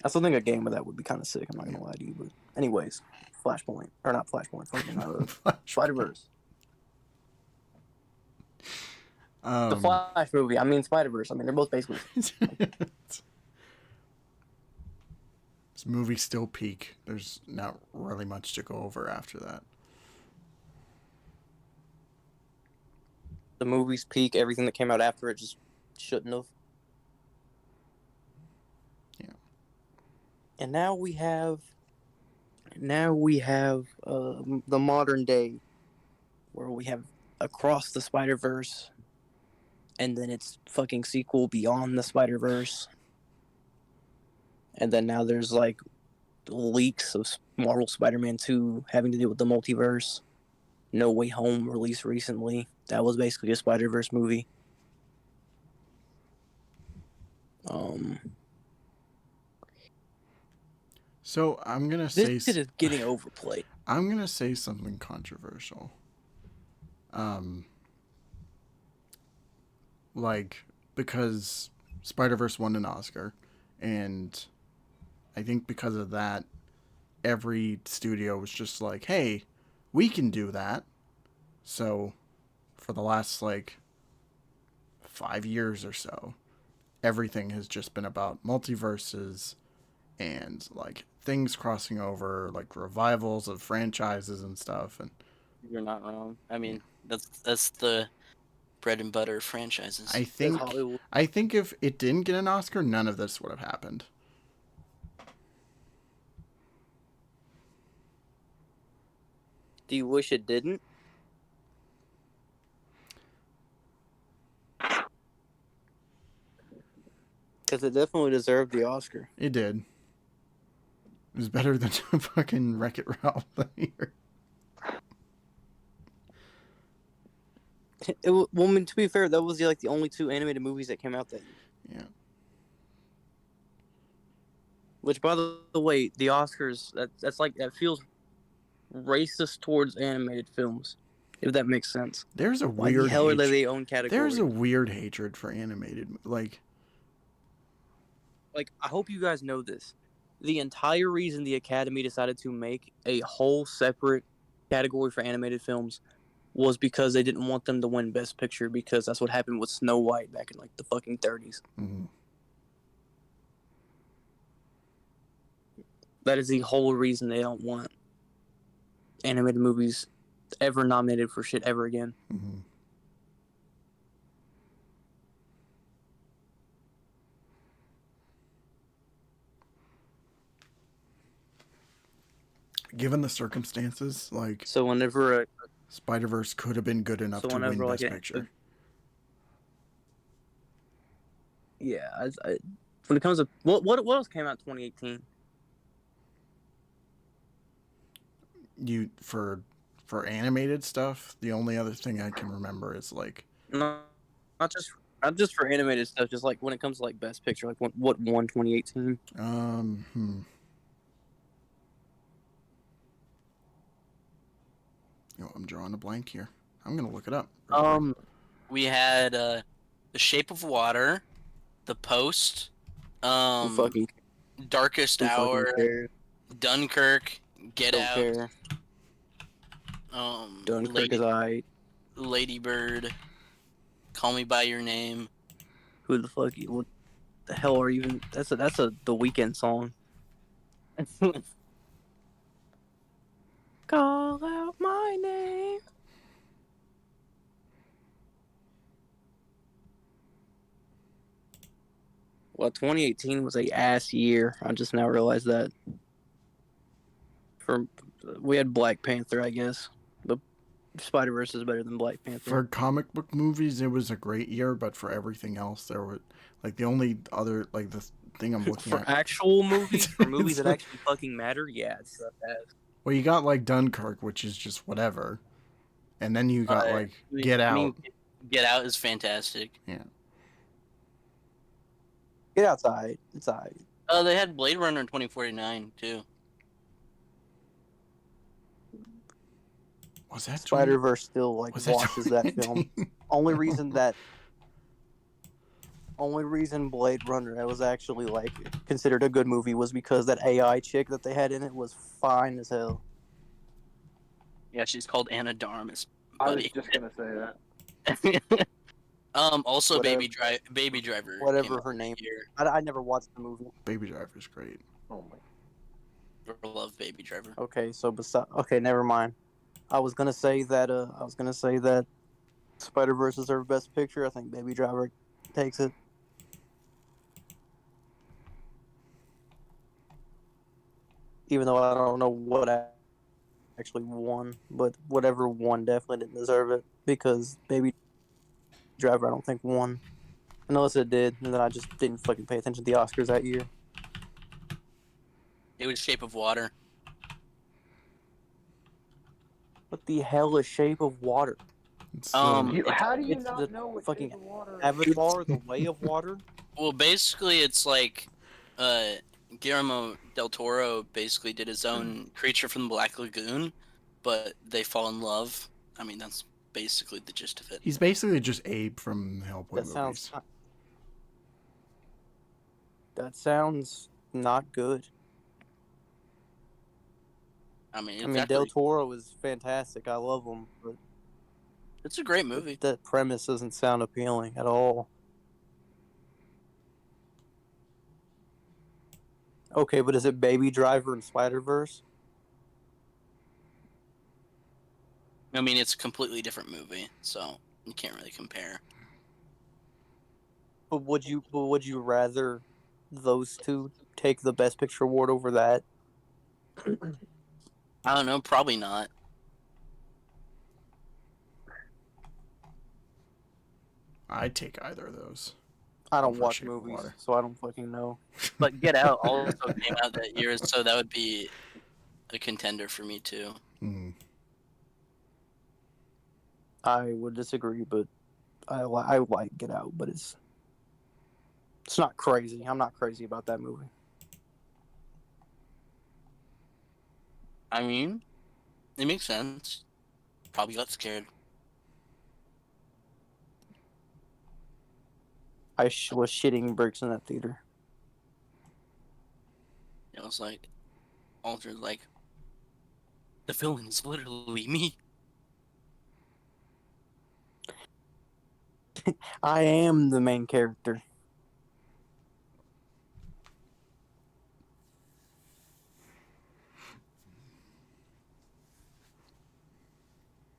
S4: I still think a game of that would be kind of sick. I'm not gonna lie to you, but anyways, Flashpoint or not Flashpoint, fucking Spider-Verse. The Flash movie. I mean Spider-Verse. I mean they're both basically.
S3: This movie's still peak. There's not really much to go over after that.
S4: The movie's peak. Everything that came out after it just shouldn't have.
S3: Yeah.
S4: And now we have the modern day, where we have Across the Spider-Verse, and then its fucking sequel Beyond the Spider-Verse, and then now there's like leaks of Marvel Spider-Man 2 having to do with the multiverse. No Way Home released recently. That was basically a Spider-Verse movie.
S3: So I'm gonna say
S4: This shit is getting overplayed.
S3: I'm gonna say something controversial. Like, because Spider-Verse won an Oscar, and I think because of that, every studio was just like, hey, we can do that. So for the last like 5 years or so, everything has just been about multiverses and like things crossing over, like revivals of franchises and stuff. And
S1: You're not wrong. I mean, that's the bread and butter of franchises.
S3: I think if it didn't get an Oscar, none of this would have happened.
S4: Do you wish it didn't? Because it definitely deserved the Oscar.
S3: It did. It was better than fucking Wreck-It Ralph that year.
S4: Well, I mean, to be fair, that was like the only 2 animated movies that came out that year.
S3: Yeah.
S4: Which, by the way, the Oscars, that's like, that feels racist towards animated films, if that makes sense.
S3: There's a
S4: Why
S3: weird
S4: the hell are they
S3: hatred.
S4: their own category?
S3: There's a weird hatred for animated. Like,
S4: I hope you guys know this. The entire reason the Academy decided to make a whole separate category for animated films was because they didn't want them to win Best Picture, because that's what happened with Snow White back in like the fucking 30s.
S3: mm-hmm.
S4: That is the whole reason they don't want animated movies ever nominated for shit ever again.
S3: Mm-hmm. Given the circumstances, like,
S4: So whenever
S3: Spider-Verse could have been good enough to win Best Picture.
S4: Yeah, when it comes to what else came out in 2018?
S3: You for animated stuff, the only other thing I can remember is like,
S4: No, not just for animated stuff. Just like when it comes to like Best Picture, like what won 2018?
S3: You know, I'm drawing a blank here. I'm gonna look it up.
S1: We had The Shape of Water, The Post,
S4: Fucking
S1: Darkest Hour, Dunkirk, Get
S4: don't
S1: Out,
S4: care. Dunkirk is alright.
S1: Lady Bird, Call Me by Your Name.
S4: Who the fuck? What the hell are you even? That's a The Weeknd song. Call out my name. Well, 2018 was a ass year. I just now realized that. We had Black Panther, I guess, but Spider-Verse is better than Black Panther.
S3: For comic book movies, it was a great year, but for everything else, there were like the only other like the thing I'm looking
S4: For
S3: at.
S4: actual movies, for movies that actually fucking matter, yeah, it's not bad.
S3: Well, you got like Dunkirk, which is just whatever, and then you got like Get
S1: I
S3: Out.
S1: mean, Get Out is fantastic.
S3: Yeah.
S4: Get outside. It's alright.
S1: They had Blade Runner 2049 too.
S3: Was that
S4: Spider-Verse still like
S3: was that
S4: washes that film.
S3: 2019?
S4: Only reason Blade Runner that was actually like considered a good movie was because that AI chick that they had in it was fine as hell.
S1: Yeah, she's called Anna Darmus,
S2: I was
S1: buddy.
S2: just gonna say that.
S1: Also
S4: Whatever.
S1: Baby Driver. came
S4: Whatever
S1: out
S4: her
S1: that
S4: name.
S1: year.
S4: I never watched the movie.
S3: Baby Driver's great.
S2: Oh my.
S1: I love Baby Driver.
S4: Okay, so okay, never mind. I was gonna say that Spider-Verse is her best picture. I think Baby Driver takes it. Even though I don't know what actually won, but whatever won definitely didn't deserve it because Baby Driver I don't think won. Unless it did, and then I just didn't fucking pay attention to the Oscars that year.
S1: It was Shape of Water.
S4: What the hell is Shape of Water?
S3: It's,
S1: Um,
S2: How do you
S4: it's the
S2: not know what
S4: fucking
S2: Shape of Water is?
S4: Avatar, The Way of Water?
S1: Well, basically, it's like Guillermo del Toro basically did his own Creature from the Black Lagoon, but they fall in love. I mean, that's basically the gist of it.
S3: he's basically just Abe from the Hellboy
S4: That
S3: movies.
S4: sounds not good.
S1: I mean,
S4: I mean, Del Toro is fantastic. I love him, but
S1: it's a great movie.
S4: that premise doesn't sound appealing at all. Okay, but is it Baby Driver and Spider-Verse?
S1: I mean, it's a completely different movie, so you can't really compare.
S4: But would you rather those two take the Best Picture award over that?
S1: I don't know, probably not.
S3: I'd take either of those.
S4: I don't
S3: Over
S4: watch
S3: Shape of
S4: movies,
S3: Water.
S4: so I don't fucking know.
S1: But Get Out also came out that year, so that would be a contender for me too.
S3: Mm.
S4: I would disagree, but I like Get Out, but it's not crazy. I'm not crazy about that movie.
S1: I mean, it makes sense. Probably got scared.
S4: I was shitting bricks in that theater.
S1: It was like, Altered like, the villain's literally me.
S4: I am the main character.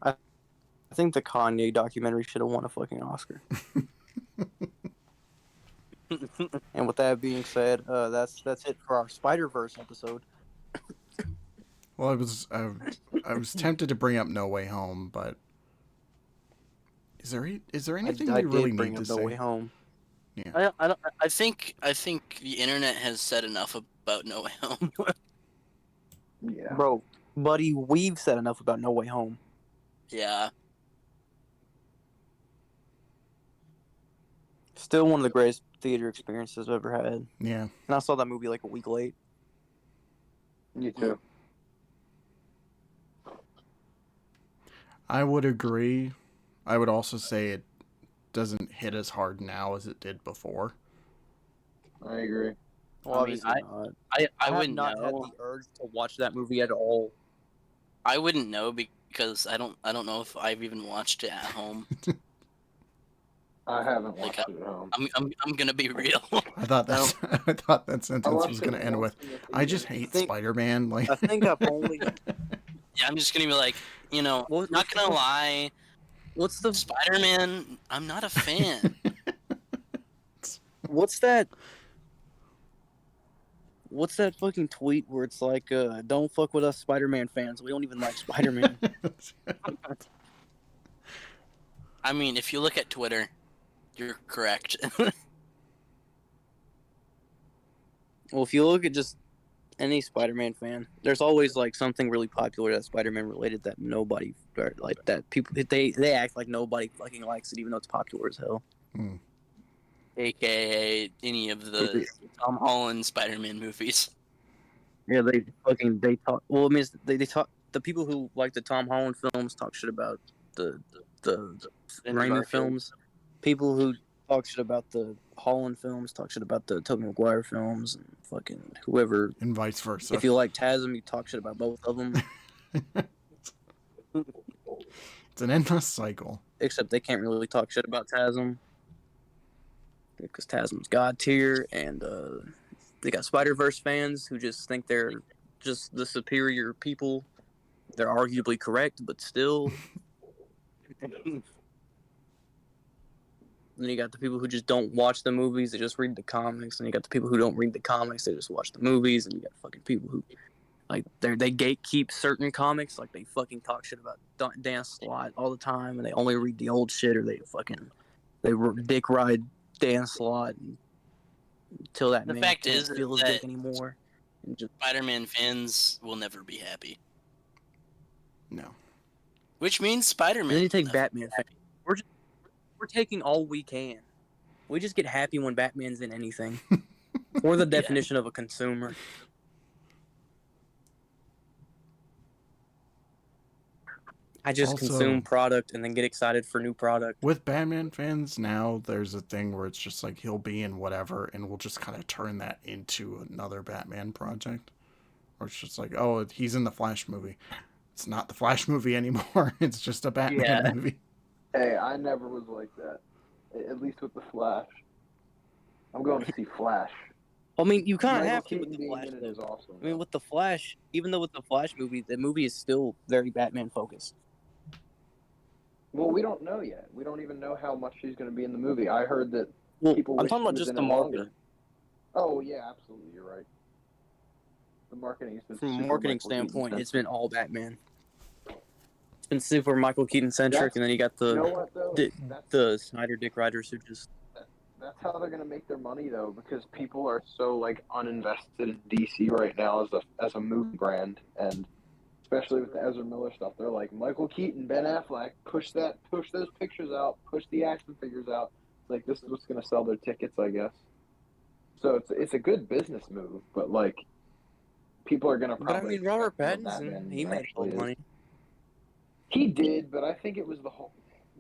S4: I think the Kanye documentary should have won a fucking Oscar. And with that being said, that's it for our Spider-Verse episode.
S3: Well, I was tempted to bring up No Way Home, but is there anything
S4: I
S3: we really
S4: did bring
S3: need
S4: up
S3: to
S4: No
S3: say?
S4: Way Home.
S3: Yeah.
S1: I think the internet has said enough about No Way Home.
S2: Yeah.
S4: Bro, buddy, we've said enough about No Way Home.
S1: Yeah.
S4: Still one of the greatest theater experiences I've ever had.
S3: Yeah.
S4: And I saw that movie like a week late.
S2: You too.
S3: I would agree. I would also say it doesn't hit as hard now as it did before.
S2: I agree.
S4: Well,
S1: I mean,
S4: obviously not.
S1: I
S4: have
S1: wouldn't
S4: not
S1: know.
S4: had the urge to watch that movie at all.
S1: I wouldn't know because I don't know if I've even watched it at home.
S2: I haven't
S1: Like
S2: watched it at home.
S1: I'm gonna be real.
S3: I thought that's I thought that
S2: I
S3: sentence was
S2: watched
S3: going
S2: it
S3: to end
S2: once
S3: with,
S2: in the
S3: "I just
S2: theater.
S3: hate
S4: think-
S3: Spider-Man." Like,
S4: I think I've only.
S1: Yeah, I'm just gonna be like,
S4: What-
S1: not gonna lie,
S4: What's the
S1: Spider-Man. I'm not a fan.
S4: what's that? What's that fucking tweet where it's like, "Don't fuck with us, Spider-Man fans. We don't even like Spider-Man."
S1: I mean, if you look at Twitter, you're correct.
S4: Well, if you look at just any Spider-Man fan, there's always like something really popular that's Spider-Man related that nobody or, like that people they act like nobody fucking likes it, even though it's popular as hell.
S1: AKA any of the Tom Holland Spider-Man movies.
S4: Yeah, they talk. Well, I mean, they talk. The people who like the Tom Holland films talk shit about the
S1: Andrew
S4: Raimi
S1: Garfield.
S4: films. People who talk shit about the Holland films talk shit about the Tobey Maguire films and fucking whoever.
S3: and vice versa.
S4: If you like Tasm, you talk shit about both of them.
S3: It's an endless cycle.
S4: Except they can't really talk shit about Tasm because Tasm's god tier, and they got Spider-Verse fans who just think they're just the superior people. They're arguably correct, but still. Then you got the people who just don't watch the movies; they just read the comics. And you got the people who don't read the comics; they just watch the movies. And you got fucking people who, like, they gatekeep certain comics. Like they fucking talk shit about Dan Slott all the time, and they only read the old shit, or they dick ride Dan Slott until that
S1: The
S4: man
S1: fact
S4: can't
S1: is
S4: feel his
S1: that
S4: dick anymore. And just
S1: Spider-Man fans will never be happy.
S3: No.
S1: Which means Spider-Man.
S4: and then you
S1: will
S4: take
S1: never
S4: Batman.
S1: be happy.
S4: We're taking all we can. We just get happy when Batman's in anything. We're the definition of a consumer. I just
S3: Also-
S4: consume product and then get excited for new product.
S3: With Batman fans now, there's a thing where it's just like he'll be in whatever, and we'll just kind of turn that into another Batman project. Or it's just like, oh, he's in the Flash movie. It's not the Flash movie anymore. It's just a Batman
S1: Yeah.
S3: movie.
S2: Hey, I never was like that. At least with the Flash. I'm going to see Flash.
S4: I mean, you kind of
S2: Michael
S4: have to with
S2: Keaton
S4: the
S2: being
S4: Flash,
S2: in it
S4: though.
S2: is awesome.
S4: I mean, with the Flash, even though with the Flash movie, the movie is still very Batman focused.
S2: Well, we don't know yet. We don't even know how much she's going to be in the movie. I heard that
S4: Well,
S2: people
S4: I'm
S2: wish
S4: talking
S2: she
S4: about
S2: was
S4: just
S2: in
S4: the
S2: it
S4: marketing.
S2: longer. Oh, yeah, absolutely. You're right. The marketing has been
S4: From a
S2: super
S4: marketing
S2: Michael Keaton
S4: standpoint, it's
S2: centric.
S4: been all Batman. It's been super Michael Keaton centric, and then you got
S2: You know
S4: the
S2: what, though?
S4: the Snyder Dick Riders who just
S2: That's how they're gonna make their money though, because people are so like uninvested in DC right now as a movie brand, and especially with the Ezra Miller stuff, they're like Michael Keaton, Ben Affleck, push those pictures out, push the action figures out. Like this is what's gonna sell their tickets, I guess. So it's a good business move, but like people are gonna
S4: But I
S2: probably.
S4: mean, Robert
S2: expect more
S4: Pattinson,
S2: Batman
S4: he
S2: than
S4: made
S2: actually
S4: all
S2: is.
S4: money.
S2: He did, but I think it was the whole.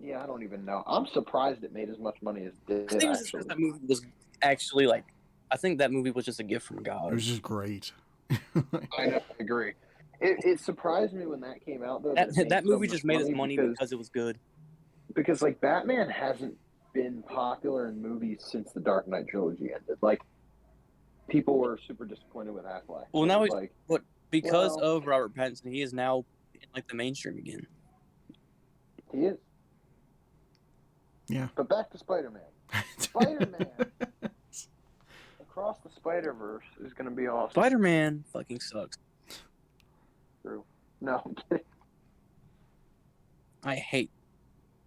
S2: Yeah, I don't even know. I'm surprised it made as much money as it
S4: I
S2: did.
S4: think it was just
S2: Actually,
S4: because that movie was actually like, I think that movie was just a gift from
S3: It
S4: God.
S3: was just great.
S2: I agree. It surprised me when that came out though. It
S4: That
S2: made so
S4: movie
S2: much
S4: just made us money
S2: because
S4: because it was good.
S2: like Batman hasn't been popular in movies since the Dark Knight trilogy ended. Like people were super disappointed with Affleck.
S4: Well,
S2: So
S4: now
S2: it's
S4: he's
S2: like
S4: but because
S2: well-
S4: of Robert Pattinson, he is now in like the mainstream again.
S2: he is.
S3: Yeah.
S2: But back to Spider-Man. Spider-Man Across the Spider-Verse is going to be awesome.
S4: Spider-Man fucking sucks.
S2: True. No, I'm kidding.
S4: I hate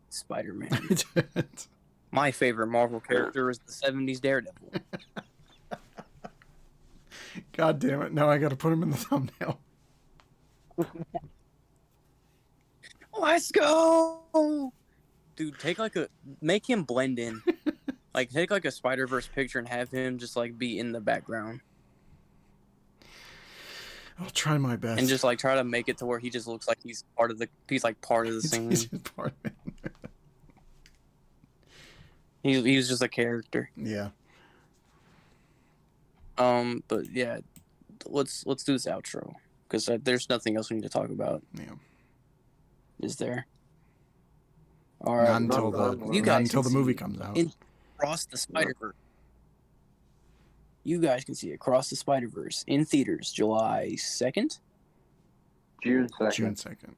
S4: Spider-Man. My favorite Marvel character is the '70s Daredevil.
S3: God damn it. Now I got to put him in the thumbnail.
S4: Let's go, dude. Make him blend in. Like take like a Spider-Verse picture and have him just like be in the background.
S3: I'll try my best.
S4: And just like try to make it to where he just looks like he's part of the scene.
S3: He's part of it.
S4: He's just a character.
S3: Yeah.
S4: But yeah, let's do this outro because there's nothing else we need to talk about.
S3: Yeah.
S4: Is there? All
S3: Not
S4: right.
S3: until
S4: You
S3: not
S4: guys
S3: until
S4: can
S3: the movie
S4: see
S3: comes out.
S4: Across the Spider-Verse. You guys can see Across the Spider-Verse in theaters July 2nd?
S2: June 2nd.
S3: June 2nd.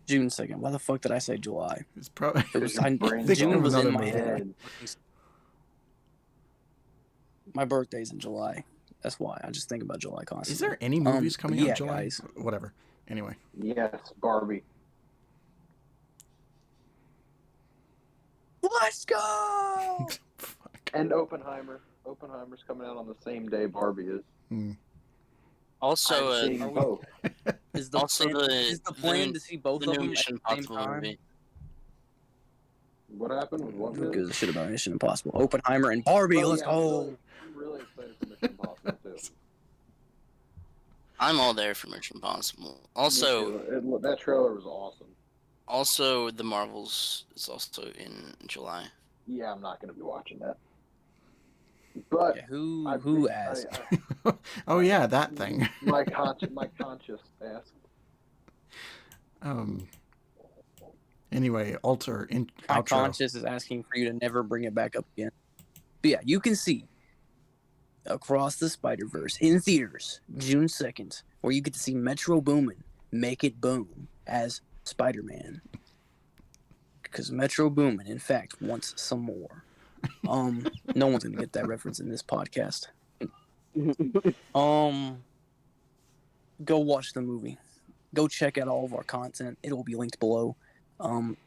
S4: June 2nd. Why the fuck did I say July?
S3: It's probably
S4: It was,
S2: Brain
S3: Think
S4: June
S3: of
S4: was in
S3: another
S4: my
S3: movie.
S4: head. My birthday's in July. That's why I just think about July constantly.
S3: Is there any movies coming out in July?
S4: Guys.
S3: Whatever. Anyway.
S2: Yes, Barbie.
S4: Let's go!
S3: Fuck.
S2: And Oppenheimer. Oppenheimer's coming out on the same day Barbie is.
S1: Also,
S2: I'm seeing both.
S4: Is the
S1: also
S4: plan, is the plan to see both
S1: the
S4: of
S1: new
S4: them at
S1: Mission
S4: the same
S1: Impossible
S4: time?
S1: movie.
S2: What happened with what?
S4: Who gives a shit about Mission Impossible? Oppenheimer and Barbie.
S2: Oh,
S4: Let's
S2: yeah,
S4: go!
S2: I'm really excited for Mission Impossible too.
S1: I'm all there for Mission Impossible.
S2: Me
S1: Also,
S2: too. That trailer was awesome.
S1: also the Marvels is also in July.
S2: Yeah, I'm not going to be watching that. But
S4: Yeah, who asked?
S3: Oh yeah, that thing.
S2: My conscience asked.
S3: Anyway,
S4: My
S3: outro.
S4: conscience is asking for you to never bring it back up again. But yeah, you can see Across the Spider-Verse in theaters June 2nd, where you get to see Metro Boomin make it boom as Spider-Man. Because Metro Boomin, in fact, wants some more. No one's gonna get that reference in this podcast. Go watch the movie. Go check out all of our content. It will be linked below.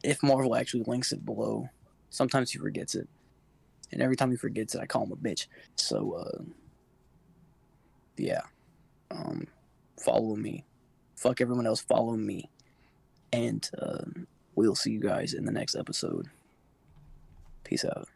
S4: If Marvel actually links it below, sometimes he forgets it, and every time he forgets it, I call him a bitch. So, yeah. Follow me. Fuck everyone else. Follow me, and we'll see you guys in the next episode. Peace out.